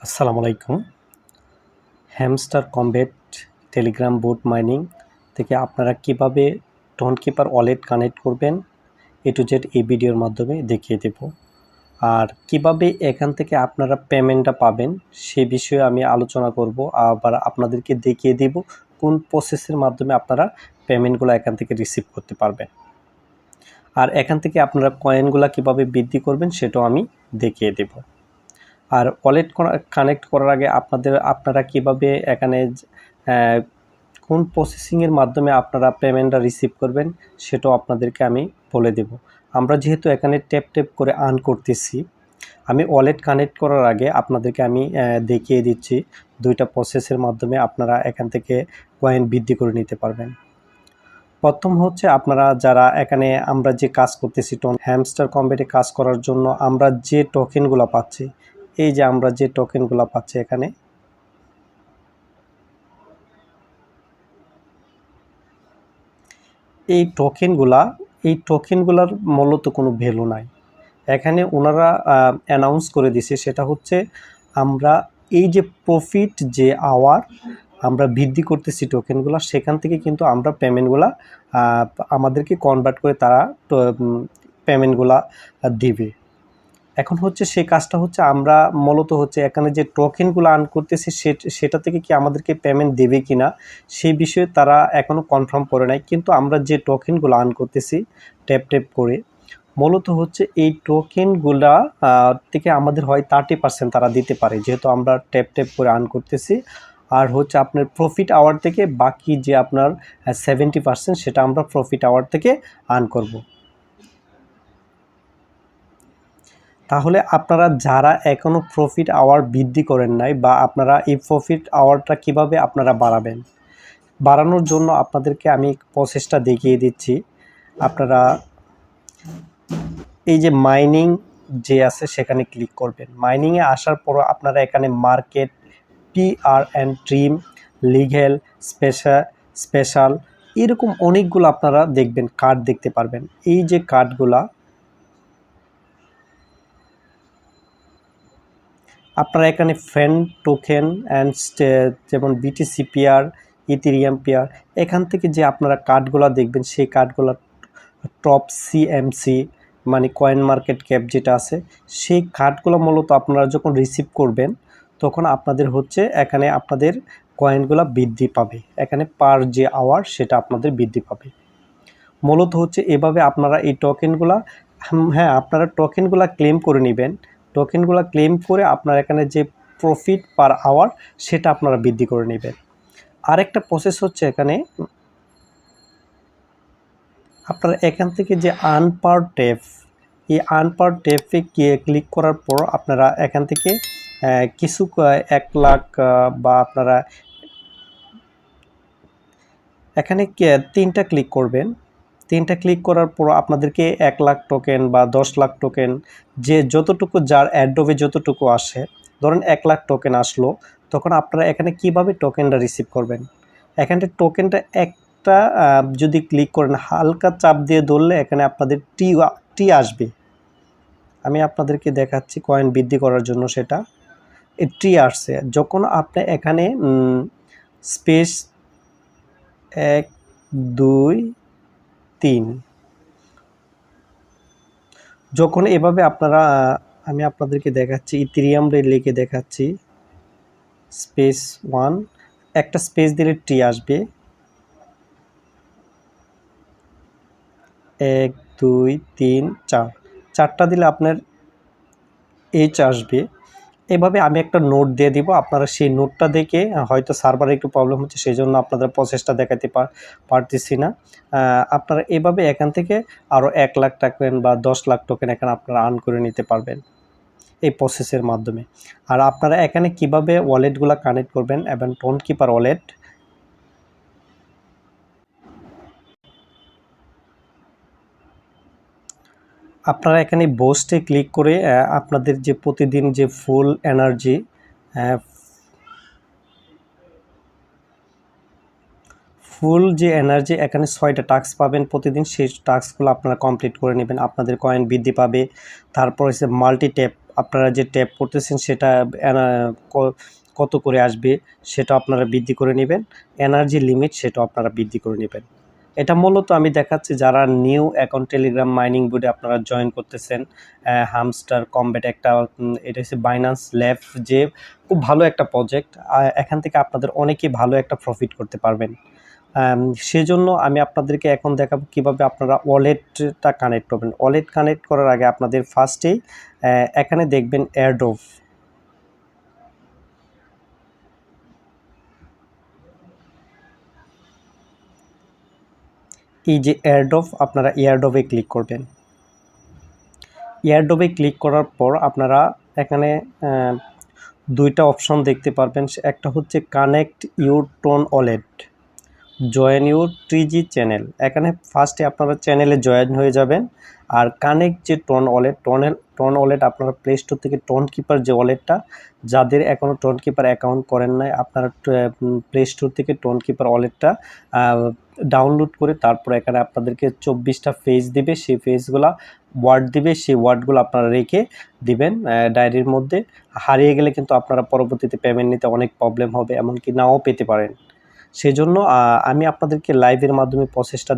আসসালামু আলাইকুম। Hamster combat Telegram boat mining থেকে আপনারা কিভাবে টোনকিপার ওয়ালেট কানেক্ট করবেন এ টু জেড এই ভিডিওর মাধ্যমে দেখিয়ে দেব। আর কিভাবে এখান থেকে আপনারা পেমেন্টটা পাবেন সে বিষয়ে আমি আলোচনা করব। আবার আপনাদেরকে দেখিয়ে দেব কোন প্রসেসের মাধ্যমে আপনারা পেমেন্টগুলো এখান থেকে রিসিভ করতে পারবেন। আর এখান থেকে আপনারা কয়েনগুলো কিভাবে বৃদ্ধি করবেন সেটাও আমি দেখিয়ে দেব। আর ওয়ালেট কানেক্ট করার আগে আপনারা কিভাবে এখানে কোন প্রসেসিংয়ের মাধ্যমে আপনারা পেমেন্টটা রিসিভ করবেন সেটাও আপনাদেরকে আমি বলে দেব। আমরা যেহেতু এখানে ট্যাপ করে আর্ন করতেছি, আমি ওয়ালেট কানেক্ট করার আগে আপনাদেরকে আমি দেখিয়ে দিচ্ছি দুইটা প্রসেসের মাধ্যমে আপনারা এখান থেকে কয়েন বৃদ্ধি করে নিতে পারবেন। প্রথম হচ্ছে আপনারা যারা এখানে আমরা যে কাজ করতেছি হ্যামস্টার কমব্যাটে কাজ করার জন্য আমরা যে টোকেনগুলো পাচ্ছি, এই যে আমরা যে টোকেনগুলো পাচ্ছি এখানে, এই টোকেনগুলার মূলত কোনো ভ্যালু নাই। এখানে ওনারা অ্যানাউন্স করে দিছে সেটা হচ্ছে আমরা এই যে প্রফিট যে আওয়ার আমরা বৃদ্ধি করতেছি টোকেনগুলো, সেখান থেকে কিন্তু আমরা পেমেন্টগুলা আমাদেরকে কনভার্ট করে তারা পেমেন্টগুলা দিবে। এখন হচ্ছে সেই কাজটা হচ্ছে আমরা মূলত হচ্ছে এখানে যে টোকেনগুলো আর্ন করতেছি সেটা থেকে কি আমাদেরকে পেমেন্ট দেবে কি না সেই বিষয়ে তারা এখনও কনফার্ম করে নাই। কিন্তু আমরা যে টোকেনগুলো আর্ন করতেছি ট্যাপ করে, মূলত হচ্ছে এই টোকেনগুলা থেকে আমাদের হয় 30% তারা দিতে পারে, যেহেতু আমরা ট্যাপ করে আর্ন করতেছি। আর হচ্ছে আপনার প্রফিট আওয়ার থেকে বাকি যে আপনার 70% সেটা আমরা প্রফিট আওয়ার থেকে আর্ন করব। তাহলে আপনারা যারা এখনও প্রফিট আওয়ার বৃদ্ধি করেন নাই, বা আপনারা এই প্রফিট আওয়ারটা কিভাবে আপনারা বাড়ানোর জন্য আপনাদেরকে আমি প্রসেসটা দেখিয়ে দিচ্ছি। আপনারা এই যে মাইনিং যে আছে সেখানে ক্লিক করবেন। মাইনিংয়ে আসার পর আপনারা এখানে market, PR and trim, legal, special এরকম অনেকগুলো আপনারা দেখবেন, কার্ড দেখতে পারবেন। এই যে কার্ডগুলা আপনারা এখানে ফ্যান টোকেন অ্যান্ড যেমন BTC পেয়ার, ইথেরিয়াম পেয়ার, এখান থেকে যে আপনারা কার্ডগুলো দেখবেন সেই কার্ডগুলো টপ CMC মানে কয়েন মার্কেট ক্যাপ যেটা আছে, সেই কার্ডগুলো মূলত আপনারা যখন রিসিভ করবেন তখন আপনাদের হচ্ছে এখানে আপনাদের কয়েনগুলো বৃদ্ধি পাবে। এখানে পার যে আওয়ার সেটা আপনাদের বৃদ্ধি পাবে। মূলত হচ্ছে এভাবে আপনারা এই টোকেনগুলা, হ্যাঁ আপনারা টোকেনগুলা ক্লেম করে নেবেন। টোকেনগুলো ক্লেম করে আপনার এখানে যে প্রফিট পার আওয়ার সেটা আপনারা বৃদ্ধি করে নেবেন। আরেকটা প্রসেস হচ্ছে এখানে আপনারা এখান থেকে যে আর্ন পার ট্যাপ, এই আর্ন পার ট্যাপে ক্লিক করার পর আপনারা এখান থেকে কিছু 1 লাখ বা আপনারা এখানে 3টা ক্লিক করবেন। 3টা ক্লিক করার পর আপনাদেরকে 1 লাখ টোকেন বা 10 লাখ টোকেন যে যতটুকু যার অ্যাডোবে যতটুকু আসে, ধরেন 1 লাখ টোকেন আসলো, তখন আপনারা এখানে কিভাবে টোকেনটা রিসিভ করবেন। এখানে টোকেনটা একটা যদি ক্লিক করেন, হালকা চাপ দিয়ে ধরলে এখানে আপনাদের টি আসবে। আমি আপনাদেরকে দেখাচ্ছি কয়েন বৃদ্ধি করার জন্য সেটা টি আসছে। যখন আপনি এখানে স্পেস 1 2 3 যখন এভাবে আপনারা আমি আপনাদেরকে দেখাচ্ছি ইথেরিয়াম লিখে দেখাচ্ছি, স্পেস 1 একটা স্পেস দিলে টি আসবে, 1 2 3 4 4টা দিলে আপনার এইচ আসবে। এভাবে আমি একটা নোট দিয়ে দিব, আপনারা সেই নোটটা দেখে, হয়তো সার্ভারে একটু প্রবলেম হচ্ছে সেই জন্য আপনাদের প্রসেসটা দেখাতে পারতেছি না। আপনারা এভাবে এখান থেকে আরও 1 লাখ টোকেন বা 10 লাখ টোকেন এখানে আপনারা আর্ন করে নিতে পারবেন এই প্রসেসের মাধ্যমে। আর আপনারা এখানে কিভাবে ওয়ালেটগুলো কানেক্ট করবেন এবং টোনকিপার ওয়ালেট, আপনারা এখানে বোস্টে ক্লিক করে আপনাদের যে প্রতিদিন যে ফুল এনার্জি এখানে 6টা টাস্ক পাবেন প্রতিদিন, সেই টাস্কগুলো আপনারা কমপ্লিট করে নেবেন, আপনাদের কয়েন বৃদ্ধি পাবে। তারপর হচ্ছে মাল্টি ট্যাপ, আপনারা যে ট্যাপ করতেছেন সেটা কত করে আসবে সেটা আপনারা বৃদ্ধি করে নেবেন, এনার্জি লিমিট সেটা আপনারা বৃদ্ধি করে নেবেন। এটা মূলত আমি দেখাচ্ছি যারা নিউ অ্যাকাউন্ট টেলিগ্রাম মাইনিং বোর্ডে আপনারা জয়েন করতেছেন। হামস্টার কমব্যাট একটা এটা হচ্ছে বাইন্যান্স ল্যাব, যে খুব ভালো একটা প্রজেক্ট। এখান থেকে আপনাদের অনেকেই ভালো একটা প্রফিট করতে পারবেন। সেজন্য আমি আপনাদেরকে এখন দেখাবো কিভাবে আপনারা ওয়ালেটটা কানেক্ট করবেন। ওয়ালেট কানেক্ট করার আগে আপনাদের ফার্স্টেই এখানে দেখবেন এয়ারড্রপ। এই যে এয়ারড্রপ, আপনারা এয়ারড্রপে ক্লিক করবেন। এয়ারড্রপে ক্লিক করার পর আপনারা এখানে দুইটা অপশন দেখতে পারবেন। একটা হচ্ছে connect your TON wallet, join your 3G channel. এখানে ফার্স্টে আপনারা চ্যানেলে জয়েন হয়ে যাবেন। আর কানেক্ট যে টোন ওয়ালেট আপনারা প্লে স্টোর থেকে টোন কিপার যে ওয়ালেটটা, যাদের এখনও টোন কিপার অ্যাকাউন্ট করেন নাই, আপনারা প্লে স্টোর থেকে টোন কিপার ওয়ালেটটা ডাউনলোড করে তারপর এখানে আপনাদেরকে 24টা পেজ দিবে, সেই পেজগুলা ওয়ার্ড দিবে, সেই ওয়ার্ডগুলো আপনারা রেখে দিবেন ডায়েরির মধ্যে। হারিয়ে গেলে কিন্তু আপনারা পরবর্তীতে পেমেন্ট নিতে অনেক প্রবলেম হবে, এমনকি নাও পেতে পারেন। সেজন্য আমি আপনাদেরকে লাইভের মাধ্যমে প্রসেসটা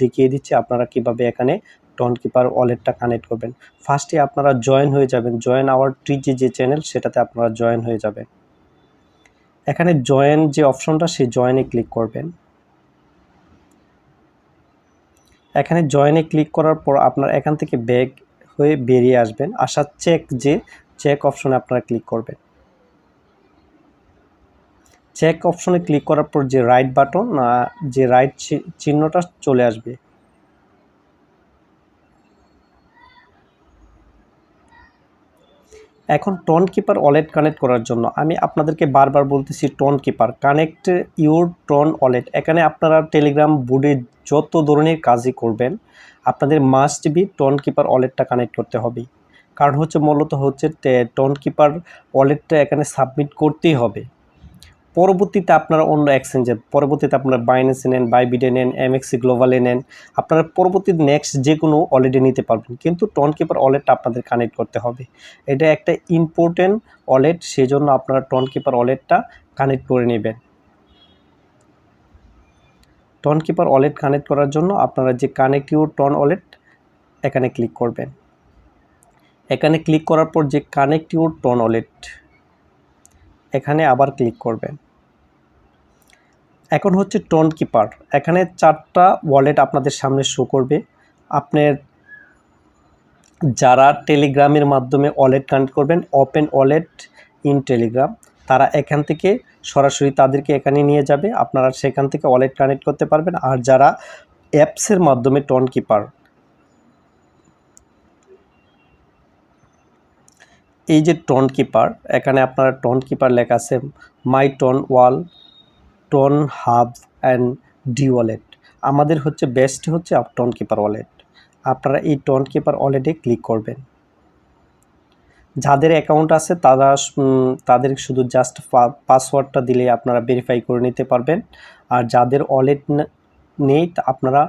দেখিয়ে দিচ্ছি আপনারা কিভাবে এখানে টোন কিপার ওয়ালেটটা কানেক্ট করবেন। ফার্স্টে আপনারা জয়েন হয়ে যাবেন, জয়েন আওয়ার 3G যে চ্যানেল সেটাতে আপনারা জয়েন হয়ে যাবেন। এখানে জয়েন যে অপশনটা, সেই জয়েনে ক্লিক করবেন। এখানে জয়েনে ক্লিক করার পর আপনার এখান থেকে ব্যাক হয়ে বেরিয়ে আসবেন, আসার চেক অপশনে আপনারা ক্লিক করবেন। চেক অপশনে ক্লিক করার পর যে রাইট বাটন, যে রাইট চিহ্নটা চলে আসবে। এখন টোন কিপার ওয়ালেট কানেক্ট করার জন্য আমি আপনাদেরকে বারবার বলতেছি, Tonkeeper connect your TON wallet. এখানে আপনারা টেলিগ্রাম বোর্ডে যত ধরনের কাজই করবেন, আপনাদের মাস্ট বি টোন কিপার ওয়ালেটটা কানেক্ট করতে হবে। কারণ মূলত টোন কিপার ওয়ালেটটা এখানে সাবমিট করতেই হবে। পরবর্তীতে আপনারা অন্য এক্সচেঞ্জে, পরবর্তীতে আপনারা বাইন্যান্সে নেন, বাইবিটে নেন, এমএক্সি গ্লোবালে নেন, আপনারা পরবর্তীতে নেক্সট যে কোনো ওয়ালেটে নিতে পারবেন, কিন্তু টোন কিপার ওয়ালেটটা আপনাদের কানেক্ট করতে হবে। এটা একটা ইম্পর্টেন্ট ওয়ালেট, সেজন্য আপনারা টোন কিপার ওয়ালেটটা কানেক্ট করে নেবেন। টোন কিপার ওয়ালেট কানেক্ট করার জন্য আপনারা যে কানেক্ট ইউর টোন ওয়ালেট এখানে ক্লিক করবেন। এখানে ক্লিক করার পর যে কানেক্ট ইউর টোন ওয়ালেট এখানে আবার ক্লিক করবেন। এখন টোন কিপার, এখানে 4টা ওয়ালেট আপনাদের সামনে শো করবে। আপনার যারা টেলিগ্রামের মাধ্যমে ওয়ালেট কানেক্ট করবেন, ওপেন ওয়ালেট ইন টেলিগ্রাম, তারা এখান থেকে সরাসরি তাদেরকে এখানে নিয়ে যাবে, আপনারা সেখান থেকে ওয়ালেট কানেক্ট করতে পারবেন। আর যারা অ্যাপসের মাধ্যমে টোন কিপার, এই যে টোন কিপার, এখানে আপনারা টোন কিপার লেখা আছে my TON wall, TON hub and D wallet. আমাদের বেস্ট টোন কিপার ওয়ালেট। আপনারা এই টোন কিপার ওয়ালেটে ক্লিক করবেন। যাদের অ্যাকাউন্ট আছে তাদের শুধু জাস্ট পাসওয়ার্ডটা দিলে আপনারা ভেরিফাই করে নিতে পারবেন। আর যাদের ওয়ালেট নেই, আপনারা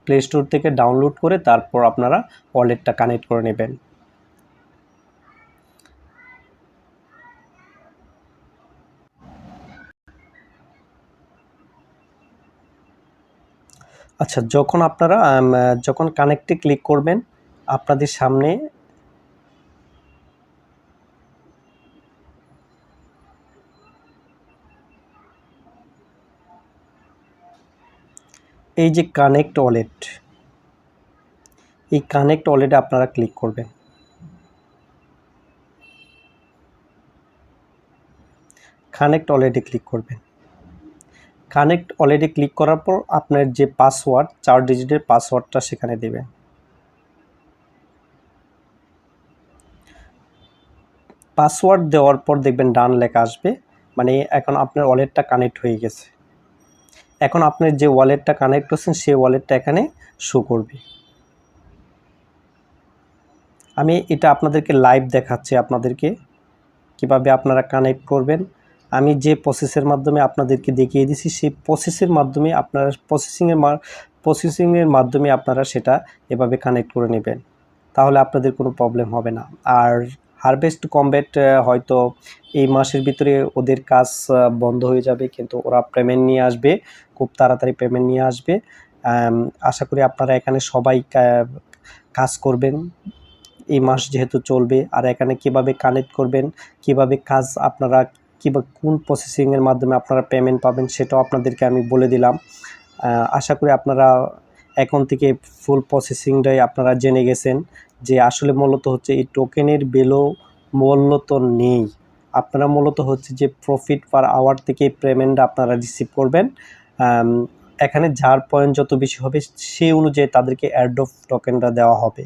প্লে স্টোর থেকে ডাউনলোড করে তারপর আপনারা ওয়ালেটটা কানেক্ট করে নেবেন। আচ্ছা, যখন কানেক্টে ক্লিক করবেন, আপনাদের সামনে এই যে কানেক্ট ওয়ালেট, এই কানেক্ট ওয়ালেটে আপনারা ক্লিক করবেন। কানেক্ট ওয়ালেটে ক্লিক করবেন। কানেক্ট ওয়ালেটে ক্লিক করার পর আপনার যে পাসওয়ার্ড, 4 ডিজিটের পাসওয়ার্ডটা সেখানে দেবেন। পাসওয়ার্ড দেওয়ার পর দেখবেন ডান লেখা আসবে, মানে এখন আপনার ওয়ালেটটা কানেক্ট হয়ে গেছে। এখন আপনার যে ওয়ালেটটা কানেক্ট করছেন সেই ওয়ালেটটা এখানে শো করবে। আমি এটা আপনাদেরকে লাইভ দেখাচ্ছি, আপনাদেরকে কিভাবে আপনারা কানেক্ট করবেন। আমি যে প্রসেসের মাধ্যমে আপনাদেরকে দেখিয়ে দিছি, সেই প্রসেসের মাধ্যমে আপনারা প্রসেসিংয়ের মাধ্যমে আপনারা সেটা এভাবে কানেক্ট করে নেবেন। তাহলে আপনাদের কোনো প্রবলেম হবে না। আর হারভেস্ট কমবেট হয়তো এই মাসের ভিতরে ওদের কাজ বন্ধ হয়ে যাবে, কিন্তু ওরা পেমেন্ট নিয়ে আসবে, খুব তাড়াতাড়ি পেমেন্ট নিয়ে আসবে। আশা করি আপনারা এখানে সবাই কাজ করবেন, এই মাস যেহেতু চলবে। আর এখানে কিভাবে কানেক্ট করবেন, কিভাবে কাজ আপনারা কিংবা কোন প্রসেসিংয়ের মাধ্যমে আপনারা পেমেন্ট পাবেন সেটাও আপনাদেরকে আমি বলে দিলাম। আশা করি আপনারা এখন থেকে ফুল প্রসেসিংটাই আপনারা জেনে গেছেন যে আসলে মূলত হচ্ছে এই টোকেনের মূল্য তো নেই। আপনারা মূলত হচ্ছে যে প্রফিট পার আওয়ার থেকে পেমেন্ট আপনারা রিসিভ করবেন। এখানে যার পয়েন্ট যত বেশি হবে সেই অনুযায়ী তাদেরকে অ্যাডপ টোকেনটা দেওয়া হবে।